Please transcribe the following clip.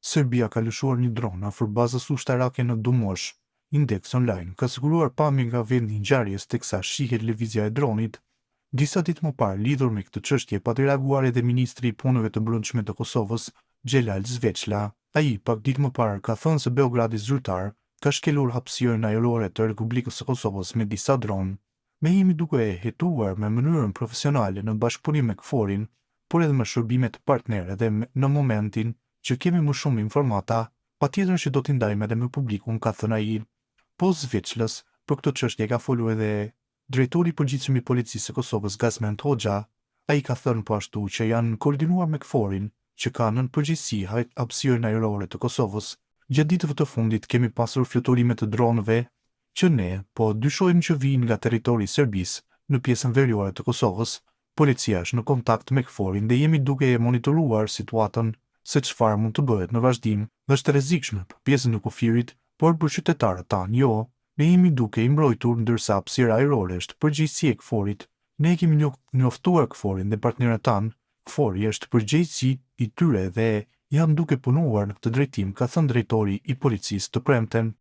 Serbia ka lëshuar një dron afër bazës ushtarake në Dumosh. Index Online ka siguruar pamje nga vendi i ngjarjes teksa shihet lëvizja e dronit. Disa ditë më parë, lidhur me këtë çështje, pati reaguar edhe ministri i punëve të brendshme të Kosovës, Xhelal Zveçla. Ai pak ditë më parë ka thënë se Beogradi zyrtar ka shkelur hapësirën ajrore të Republikës së Kosovës me disa dronë. Me jemi duke e hetuar me mënyrën profesionale në bashkëpunim me KFOR-in, por edhe me shërbime të partnerë dhe në momentin që kemi më shumë informata, patjetër që do t'i ndajmë edhe me publikun, ka thënë ai. Po Zveçlës, për këtë çështje ka folur edhe drejtori i përgjithshëm i policisë së Kosovës, Gazmend Hoxha. Ai ka thënë po ashtu që janë koordinuar me KFOR-in, që ka nën përgjegjësi hapësirën ajrore të Kosovës. Gjatë ditëve të fundit kemi pasur fluturime të dronëve, që ne po dyshojmë që vijnë nga territori i Serbisë në pjesën veriore të Kosovës. Policia është në kontakt me KFOR-in dhe jemi duke e monitoruar situatën se çfarë mund të bëhet në vazhdim. Është rrezikshme për pjesën e kufirit, por për qytetarët tanë jo. Ne jemi duke i mbrojtur ndërsa hapësira ajrore është përgjegjësi e KFOR-it. Ne kemi njoftuar KFOR-in dhe partnerët tanë. KFOR-i është përgjegjësi i tyre dhe janë duke punuar në këtë drejtim, ka thënë drejtori i policisë të premten.